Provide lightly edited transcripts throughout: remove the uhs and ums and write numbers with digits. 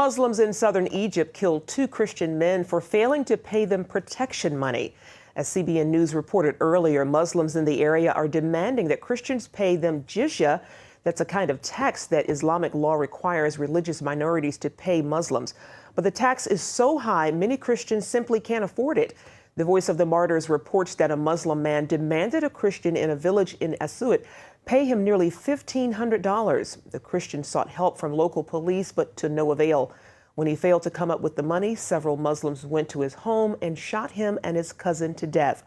Muslims in southern Egypt killed 2 Christian men for failing to pay them protection money. As CBN News reported earlier, Muslims in the area are demanding that Christians pay them jizya. That's a kind of tax that Islamic law requires religious minorities to pay Muslims. But the tax is so high, many Christians simply can't afford it. The Voice of the Martyrs reports that a Muslim man demanded a Christian in a village in Asuit pay him nearly $1,500. The Christian sought help from local police, but to no avail. When he failed to come up with the money, several Muslims went to his home and shot him and his cousin to death.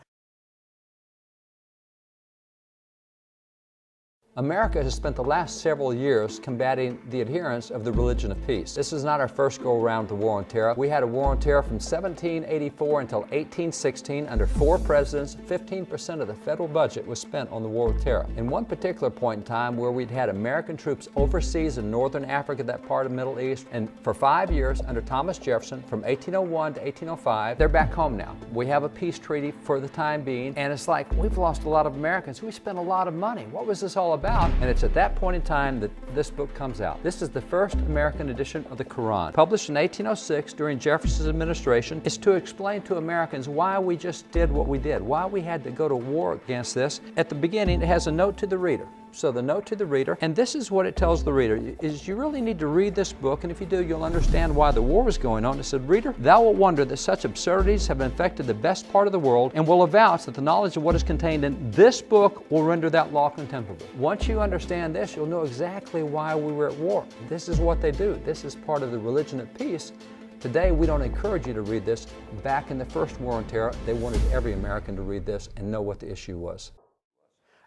America has spent the last several years combating the adherents of the religion of peace. This is not our first go-around with the war on terror. We had a war on terror from 1784 until 1816. Under 4 presidents, 15% of the federal budget was spent on the war with terror. In one particular point in time where we'd had American troops overseas in northern Africa, that part of the Middle East, and for 5 years under Thomas Jefferson, from 1801 to 1805, they're back home now. We have a peace treaty for the time being, and it's like, we've lost a lot of Americans. We spent a lot of money. What was this all about? And it's at that point in time that this book comes out. This is the first American edition of the Quran. Published in 1806 during Jefferson's administration. It's to explain to Americans why we just did what we did, why we had to go to war against this. At the beginning, it has a note to the reader. So the note to the reader, and this is what it tells the reader, is you really need to read this book, and if you do, you'll understand why the war was going on. It said, reader, thou wilt wonder that such absurdities have infected the best part of the world, and will avouch that the knowledge of what is contained in this book will render that law contemptible. Once you understand this, you'll know exactly why we were at war. This is what they do. This is part of the religion of peace. Today, we don't encourage you to read this. Back in the first war on terror, they wanted every American to read this and know what the issue was.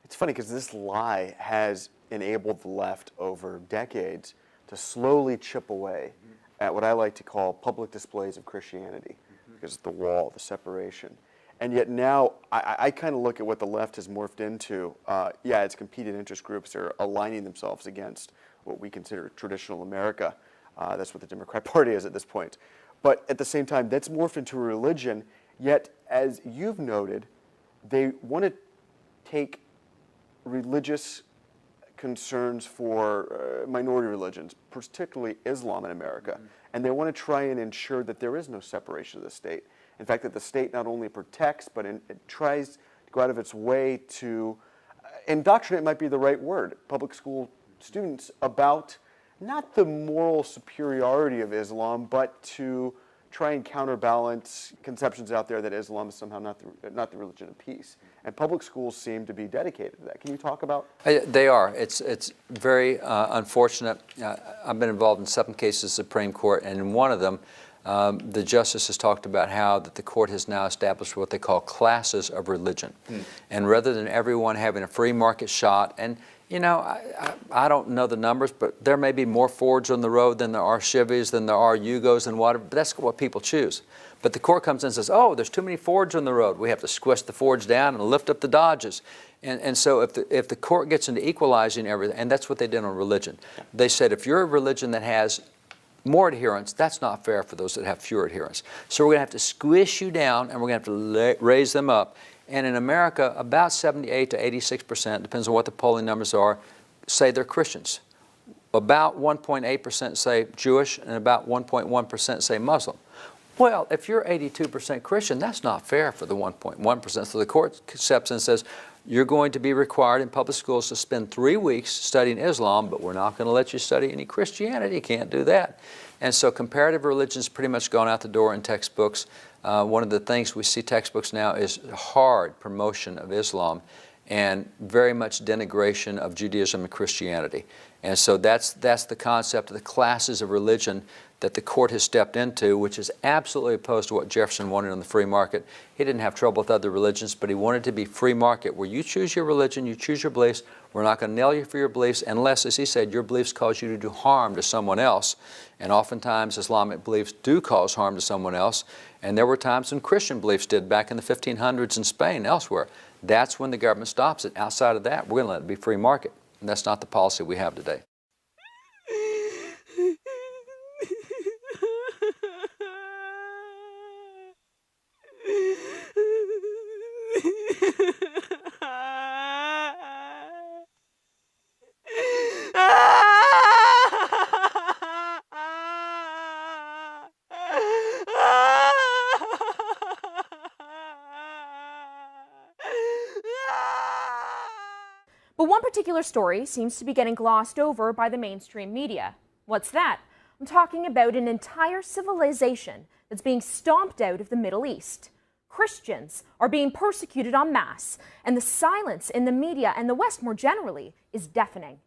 It's funny because this lie has enabled the left over decades to slowly chip away at what I like to call public displays of Christianity, because the wall, the separation. And yet now I kind of look at what the left has morphed into. Yeah, it's competing interest groups that are aligning themselves against what we consider traditional America. That's what the Democrat Party is at this point. But at the same time, that's morphed into a religion. Yet, as you've noted, they want to take religious concerns for minority religions, particularly Islam in America, and they want to try and ensure that there is no separation of the state. In fact, that the state not only protects, but it tries to go out of its way to indoctrinate, might be the right word, public school students about not the moral superiority of Islam, but to try and counterbalance conceptions out there that Islam is somehow not the religion of peace. And public schools seem to be dedicated to that. Can you talk about? They are. It's very unfortunate. I've been involved in 7 cases in the Supreme Court, and in one of them, the justice has talked about how that the court has now established what they call classes of religion. And rather than everyone having a free market shot, and you know, I don't know the numbers, but there may be more Fords on the road than there are Chevys, than there are Yugos and whatever, but that's what people choose. But the court comes in and says, oh, there's too many Fords on the road. We have to squish the Fords down and lift up the Dodges. And so if the court gets into equalizing everything, and that's what they did on religion. They said if you're a religion that has more adherents, that's not fair for those that have fewer adherents. So we're going to have to squish you down, and we're going to have to raise them up. And in America, about 78 to 86%, depends on what the polling numbers are, say they're Christians. About 1.8% say Jewish, and about 1.1% say Muslim. Well, if you're 82% Christian, that's not fair for the 1.1%. So the court steps in and says, you're going to be required in public schools to spend 3 weeks studying Islam, but we're not going to let you study any Christianity. You can't do that. And so comparative religion's pretty much gone out the door in textbooks. One of the things we see textbooks now is hard promotion of Islam and very much denigration of Judaism and Christianity. And so that's the concept of the classes of religion that the court has stepped into, which is absolutely opposed to what Jefferson wanted on the free market. He didn't have trouble with other religions, but he wanted to be free market, where you choose your religion, you choose your beliefs. We're not going to nail you for your beliefs unless, as he said, your beliefs cause you to do harm to someone else. And oftentimes Islamic beliefs do cause harm to someone else. And there were times when Christian beliefs did back in the 1500s in Spain and elsewhere. That's when the government stops it. Outside of that, we're going to let it be free market. And that's not the policy we have today. particular story seems to be getting glossed over by the mainstream media. What's that? I'm talking about an entire civilization that's being stomped out of the Middle East. Christians are being persecuted en masse, and the silence in the media and the West more generally is deafening.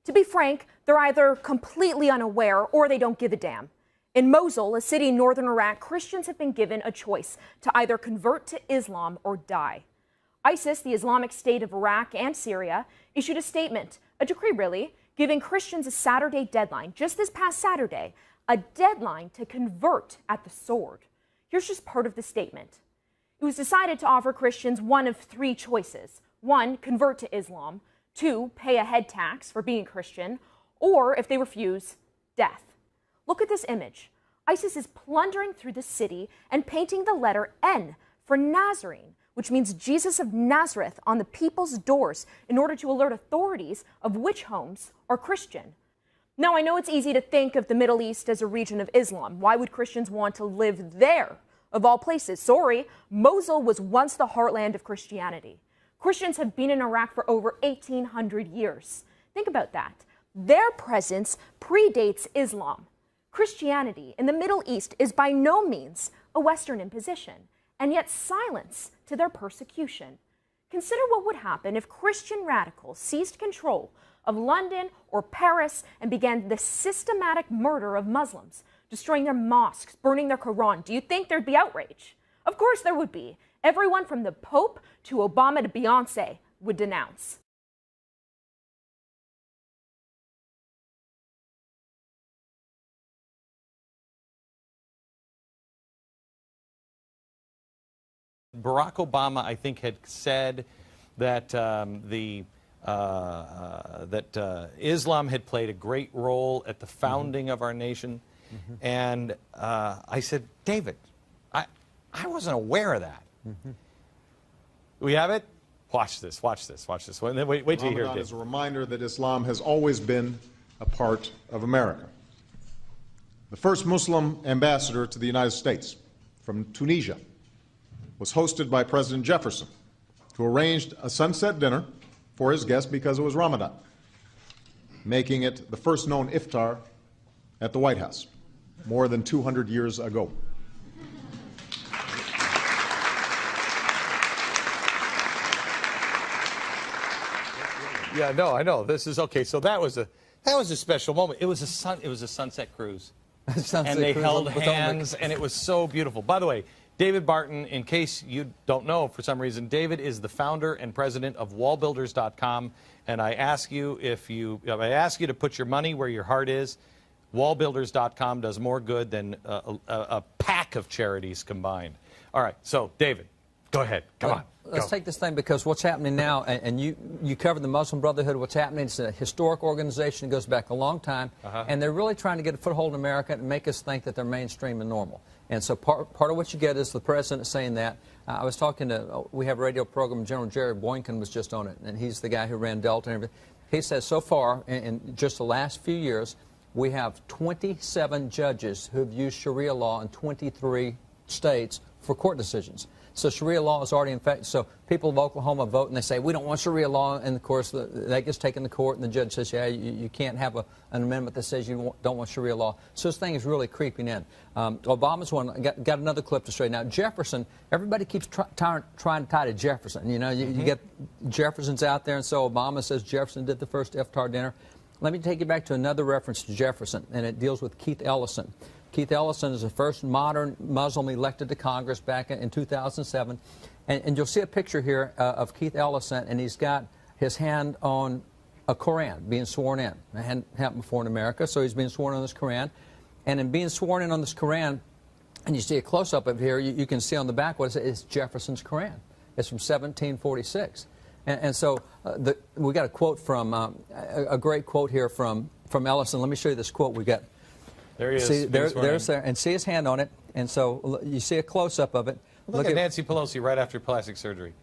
To be frank, they're either completely unaware or they don't give a damn. In Mosul, a city in northern Iraq, Christians have been given a choice to either convert to Islam or die. ISIS, the Islamic State of Iraq and Syria, issued a statement, a decree really, giving Christians a Saturday deadline, just this past Saturday, a deadline to convert at the sword. Here's just part of the statement. It was decided to offer Christians one of three choices. 1, convert to Islam. 2, pay a head tax for being Christian. Or, if they refuse, death. Look at this image. ISIS is plundering through the city and painting the letter N for Nazarene, which means Jesus of Nazareth, on the people's doors in order to alert authorities of which homes are Christian. Now, I know it's easy to think of the Middle East as a region of Islam. Why would Christians want to live there? Of all places, sorry, Mosul was once the heartland of Christianity. Christians have been in Iraq for over 1,800 years. Think about that. Their presence predates Islam. Christianity in the Middle East is by no means a Western imposition, and yet silence to their persecution. Consider what would happen if Christian radicals seized control of London or Paris and began the systematic murder of Muslims, destroying their mosques, burning their Quran. Do you think there'd be outrage? Of course there would be. Everyone from the Pope to Obama to Beyonce would denounce. Barack Obama, I think, had said that Islam had played a great role at the founding of our nation. And I said, David, I wasn't aware of that. We have it? Watch this, watch this, watch this. Wait till you hear it, Ramadan David. is a reminder that Islam has always been a part of America. The first Muslim ambassador to the United States from Tunisia was hosted by President Jefferson, who arranged a sunset dinner for his guests because it was Ramadan, making it the first known iftar at the White House more than 200 years ago. Yeah, no, I know. This is okay. So that was a special moment. It was a sunset cruise. And they held hands, and it was so beautiful. By the way, David Barton, in case you don't know for some reason, David is the founder and president of wallbuilders.com, and I ask you to put your money where your heart is. Wallbuilders.com does more good than a pack of charities combined. All right, so David, go ahead. Come on. Let's take this thing, because what's happening now, and you covered the Muslim Brotherhood. What's happening, it's a historic organization that goes back a long time, and they're really trying to get a foothold in America and make us think that they're mainstream and normal. And so part of what you get is the president saying that. I was talking to, we have a radio program, General Jerry Boykin was just on it, and he's the guy who ran Delta and everything. He says so far, in just the last few years, we have 27 judges who've used Sharia law in 23 states for court decisions. So Sharia law is already in fact. So people of Oklahoma vote and they say, we don't want Sharia law. And of course, that gets taken to court and the judge says, yeah, you can't have an amendment that says you don't want Sharia law. So this thing is really creeping in. Obama's one, got another clip to straighten out. Jefferson, everybody keeps trying to tie to Jefferson. You know, you get Jefferson's out there, and so Obama says Jefferson did the first iftar dinner. Let me take you back to another reference to Jefferson, and it deals with Keith Ellison. Keith Ellison is the first modern Muslim elected to Congress back in 2007. And you'll see a picture here of Keith Ellison, and he's got his hand on a Koran, being sworn in. It hadn't happened before in America, so he's being sworn on this Koran. And in being sworn in on this Koran, and you see a close-up of here, you can see on the back what it says. It's Jefferson's Koran. It's from 1746. And so we got a quote from, a great quote here from Ellison. Let me show you this quote we got. There he is. See, there's there, and see his hand on it. And so you see a close-up of it. Look at Nancy Pelosi right after plastic surgery.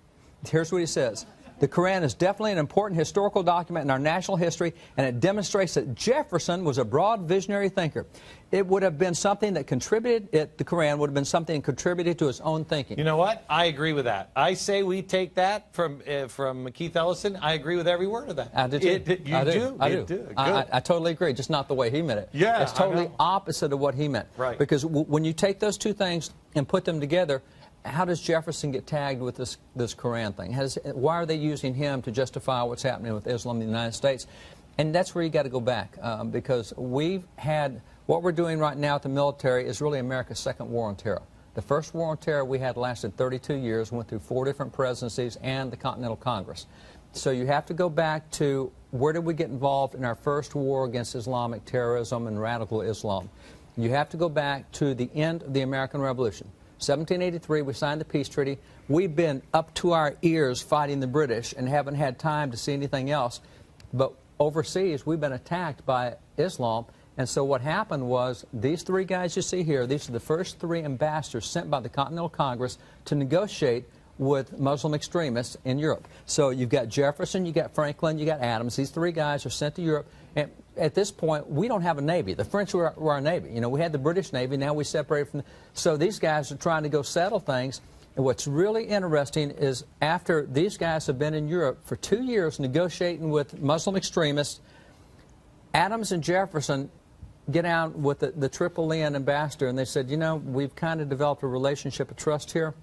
Here's what he says. The Quran is definitely an important historical document in our national history, and it demonstrates that Jefferson was a broad visionary thinker. It would have been something that contributed, the Quran would have been something that contributed to his own thinking. You know what? I agree with that. I say we take that from Keith Ellison. I agree with every word of that. I do too. You do? I do. Good. I totally agree, just not the way he meant it. Yeah, it's totally opposite of what he meant. Right. Because when you take those two things and put them together, how does Jefferson get tagged with this Quran thing? Why are they using him to justify what's happening with Islam in the United States? And that's where you got to go back, because we've had, what we're doing right now at the military is really America's second war on terror. The first war on terror we had lasted 32 years, went through 4 different presidencies and the Continental Congress. So you have to go back to where did we get involved in our first war against Islamic terrorism and radical Islam. You have to go back to the end of the American Revolution. 1783, we signed the peace treaty. We've been up to our ears fighting the British and haven't had time to see anything else. But overseas, we've been attacked by Islam. And so what happened was these 3 guys you see here, these are the first 3 ambassadors sent by the Continental Congress to negotiate with Muslim extremists in Europe. So you've got Jefferson, you got Franklin, you got Adams. These 3 guys are sent to Europe. And at this point, we don't have a Navy. The French were our Navy. You know, we had the British Navy. Now we separated from so these guys are trying to go settle things. And what's really interesting is after these guys have been in Europe for 2 years negotiating with Muslim extremists, Adams and Jefferson get down with the Tripolian ambassador, and they said, you know, we've kind of developed a relationship of trust here.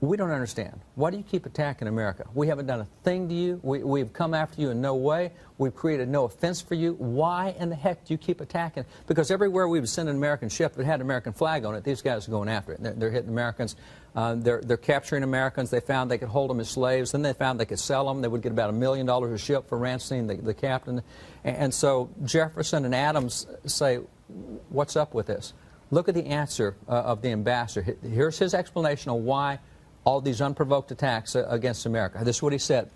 We don't understand. Why do you keep attacking America? We haven't done a thing to you. We've come after you in no way. We've created no offense for you. Why in the heck do you keep attacking? Because everywhere we would send an American ship that had an American flag on it, these guys are going after it. They're hitting Americans. They're capturing Americans. They found they could hold them as slaves. Then they found they could sell them. They would get about $1 million a ship for ransoming the captain. And so Jefferson and Adams say, what's up with this? Look at the answer of the ambassador. Here's his explanation of why all these unprovoked attacks against America. This is what he said.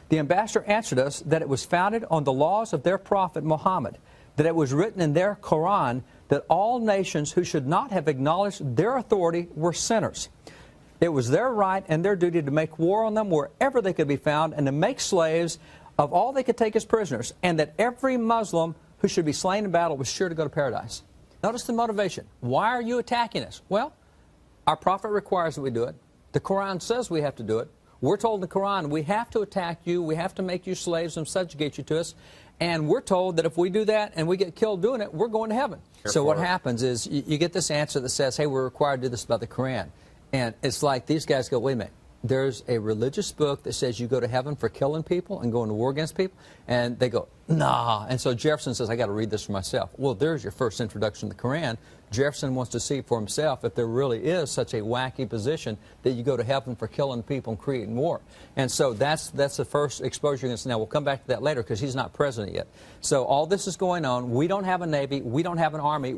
The ambassador answered us that it was founded on the laws of their prophet Muhammad, that it was written in their Quran that all nations who should not have acknowledged their authority were sinners. It was their right and their duty to make war on them wherever they could be found and to make slaves of all they could take as prisoners, and that every Muslim who should be slain in battle was sure to go to paradise. Notice the motivation. Why are you attacking us? Well, our prophet requires that we do it. The Quran says we have to do it. We're told in the Quran we have to attack you, we have to make you slaves and subjugate you to us, and we're told that if we do that and we get killed doing it, we're going to heaven. So what happens is you get this answer that says, hey, we're required to do this about the Quran. And it's like these guys go, wait a minute. There's a religious book that says you go to heaven for killing people and going to war against people. And they go, nah. And so Jefferson says, I got to read this for myself. Well, there's your first introduction to the Quran. Jefferson wants to see for himself if there really is such a wacky position that you go to heaven for killing people and creating war. And so that's the first exposure against. Now, we'll come back to that later because he's not president yet. So all this is going on. We don't have a Navy. We don't have an Army.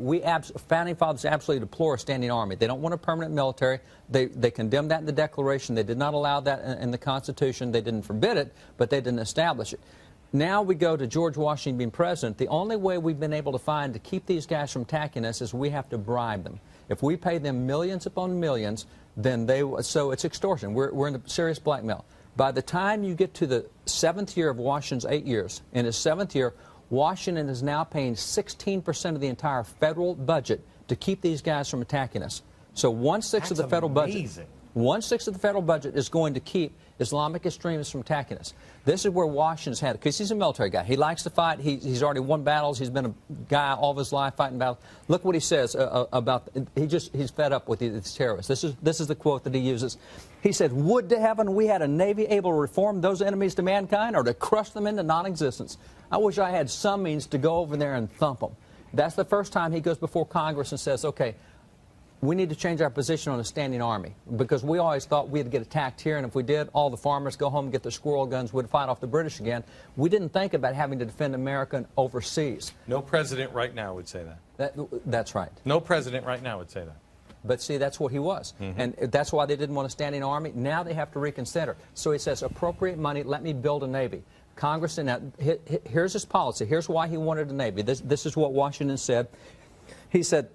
Founding fathers absolutely deplore a standing Army. They don't want a permanent military. They condemned that in the Declaration. They did not allow that in the Constitution. They didn't forbid it, but they didn't establish it. Now we go to George Washington being president. The only way we've been able to find to keep these guys from attacking us is we have to bribe them. If we pay them millions upon millions, then so it's extortion. We're in serious blackmail. By the time you get to the 7th year of Washington's 8 years, in his 7th year, Washington is now paying 16% of the entire federal budget to keep these guys from attacking us. So 1/6 of the federal budget. 1/6 of the federal budget is going to keep Islamic extremists from attacking us. This is where Washington's had it, because he's a military guy. He likes to fight. He's already won battles. He's been a guy all of his life fighting battles. Look what he says about, he's fed up with these terrorists. This is the quote that he uses. He said, would to heaven we had a Navy able to reform those enemies to mankind or to crush them into non-existence. I wish I had some means to go over there and thump them. That's the first time he goes before Congress and says, okay, we need to change our position on a standing army, because we always thought we'd get attacked here, and if we did, all the farmers go home and get their squirrel guns, we'd fight off the British again. We didn't think about having to defend America overseas. No president right now would say that. That's right. No president right now would say that. But see, that's what he was. And that's why they didn't want a standing army. Now they have to reconsider. So he says, appropriate money, let me build a Navy. Congress, here's his policy. Here's why he wanted a Navy. This is what Washington said. He said,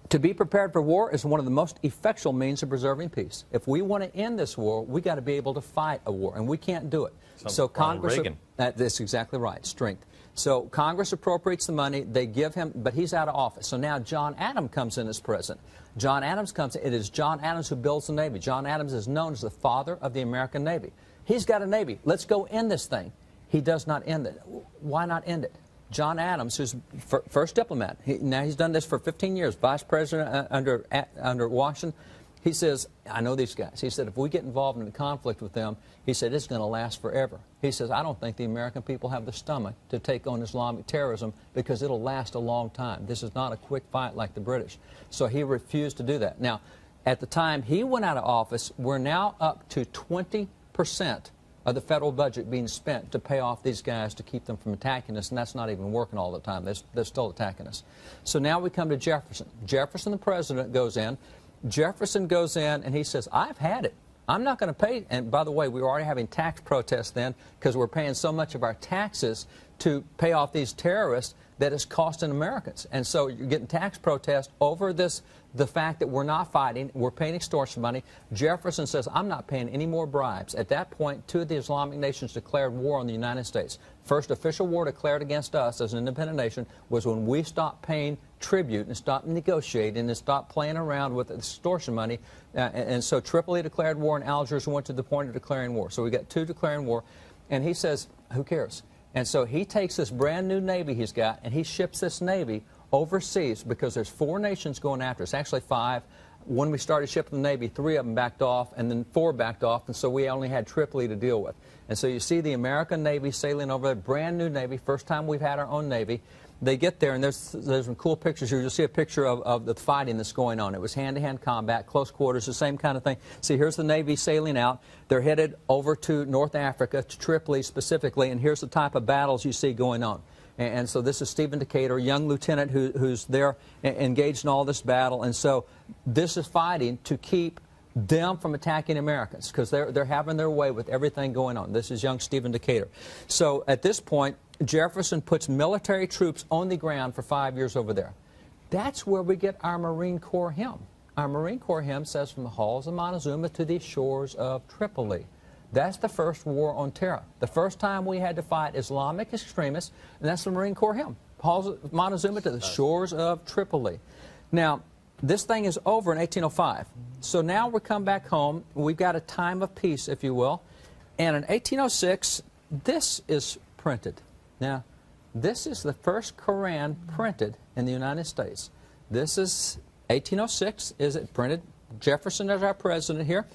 To be prepared for war is one of the most effectual means of preserving peace. If we want to end this war, we got to be able to fight a war, and we can't do it. So Congress, that's exactly right, strength. So Congress appropriates the money, they give him, but he's out of office. So now John Adams comes in as president. John Adams comes in, it is John Adams who builds the Navy. John Adams is known as the father of the American Navy. He's got a Navy. Let's go end this thing. He does not end it. Why not end it? John Adams, who's first diplomat, now he's done this for 15 years, vice president under Washington. He says, I know these guys. He said, if we get involved in a conflict with them, he said, it's going to last forever. He says, I don't think the American people have the stomach to take on Islamic terrorism because it'll last a long time. This is not a quick fight like the British. So he refused to do that. Now, at the time he went out of office, we're now up to 20% of the federal budget being spent to pay off these guys to keep them from attacking us, and that's not even working all the time. They're still attacking us. So now we come to Jefferson. Jefferson, the president, goes in. Jefferson goes in and he says, I've had it. I'm not going to pay. And by the way, we were already having tax protests then because we're paying so much of our taxes to pay off these terrorists that it's costing Americans. And so you're getting tax protests over this, the fact that we're not fighting, we're paying extortion money. Jefferson says, I'm not paying any more bribes. At that point, two of the Islamic nations declared war on the United States. First official war declared against us as an independent nation was when we stopped paying tribute and stopped negotiating and stopped playing around with extortion money. And so Tripoli declared war and Algiers went to the point of declaring war. So we got two declaring war. And he says, who cares? And so he takes this brand new Navy he's got and he ships this Navy overseas because there's 4 nations going after us, actually 5. When we started shipping the Navy, 3 of them backed off and then 4 backed off, and so we only had Tripoli to deal with. And so you see the American Navy sailing over there, brand new Navy, first time we've had our own Navy. They get there, and there's some cool pictures here. You'll see a picture of the fighting that's going on. It was hand-to-hand combat, close quarters, the same kind of thing. See, here's the Navy sailing out. They're headed over to North Africa, to Tripoli specifically, and here's the type of battles you see going on. And so this is Stephen Decatur, a young lieutenant who's there engaged in all this battle. And so this is fighting to keep them from attacking Americans because they're having their way with everything going on. This is young Stephen Decatur. So at this point, Jefferson puts military troops on the ground for 5 years over there. That's where we get our Marine Corps hymn. Our Marine Corps hymn says, from the halls of Montezuma to the shores of Tripoli. That's the first war on terror. The first time we had to fight Islamic extremists, and that's the Marine Corps hymn. Halls of Montezuma to the shores of Tripoli. Now, this thing is over in 1805. So now we come back home. We've got a time of peace, if you will. And in 1806, this is printed. Now, this is the first Quran printed in the United States. This is 1806, is it printed? Jefferson is our president here.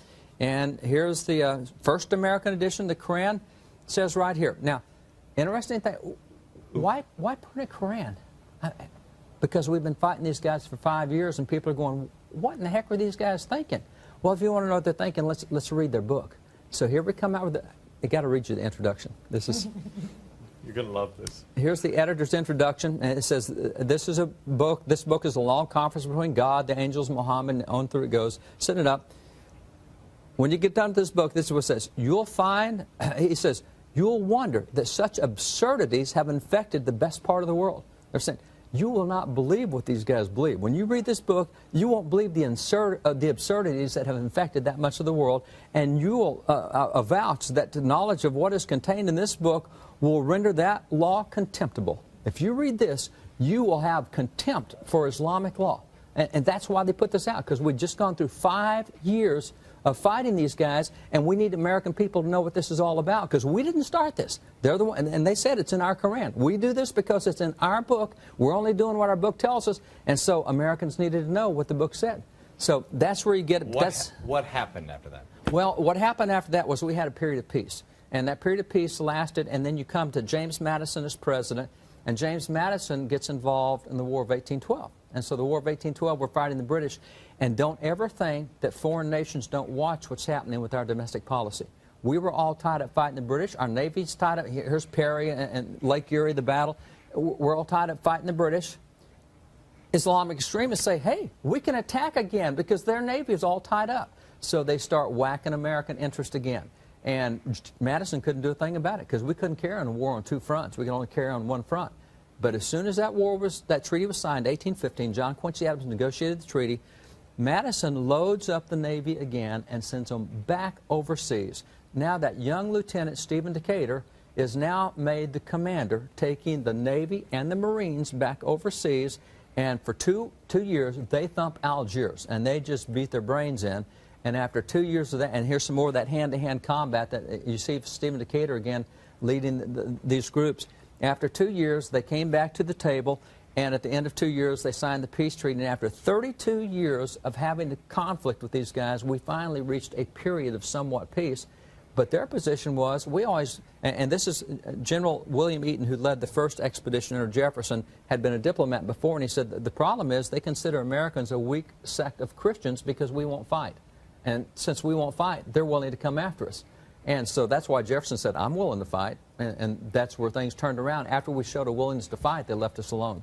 And here's the first American edition. The Quran says right here. Now, interesting thing, why print a Quran? Because we've been fighting these guys for 5 years, and people are going, what in the heck were these guys thinking? Well, if you want to know what they're thinking, let's read their book. So here we come out with I got to read you the introduction. This is... You're going to love this. Here's the editor's introduction, and it says, this is a book. This book is a long conference between God, the angels, Muhammad, and on through it goes. Set it up. When you get done with this book, this is what it says. You'll find, he says, you'll wonder that such absurdities have infected the best part of the world. They're saying, you will not believe what these guys believe. When you read this book, you won't believe the absurdities that have infected that much of the world, and you will avouch that the knowledge of what is contained in this book will render that law contemptible. If you read this, you will have contempt for Islamic law. And that's why they put this out, because we've just gone through 5 years of fighting these guys, and we need American people to know what this is all about, because we didn't start this. They're the one, and they said it's in our Quran. We do this because it's in our book. We're only doing what our book tells us, and so Americans needed to know what the book said. So that's where you get it. What happened after that? Well, what happened after that was we had a period of peace, and that period of peace lasted, and then you come to James Madison as president, and James Madison gets involved in the War of 1812. And so the War of 1812, we're fighting the British. And don't ever think that foreign nations don't watch what's happening with our domestic policy. We were all tied up fighting the British. Our Navy's tied up. Here's Perry and Lake Erie, the battle. We're all tied up fighting the British. Islamic extremists say, hey, we can attack again because their Navy is all tied up. So they start whacking American interest again. And Madison couldn't do a thing about it because we couldn't carry on a war on 2 fronts. We could only carry on 1 front. But as soon as that treaty was signed, 1815, John Quincy Adams negotiated the treaty. Madison loads up the Navy again and sends them back overseas. Now that young Lieutenant Stephen Decatur is now made the commander, taking the Navy and the Marines back overseas. And for two years, they thump Algiers, and they just beat their brains in. And after 2 years of that, and here's some more of that hand-to-hand combat that you see Stephen Decatur again leading these groups. After 2 years, they came back to the table, and at the end of 2 years, they signed the peace treaty. And after 32 years of having a conflict with these guys, we finally reached a period of somewhat peace. But their position was, we always, and this is General William Eaton, who led the first expedition under Jefferson, had been a diplomat before, and he said the problem is they consider Americans a weak sect of Christians because we won't fight. And since we won't fight, they're willing to come after us. And so that's why Jefferson said, I'm willing to fight, and that's where things turned around. After we showed a willingness to fight, they left us alone.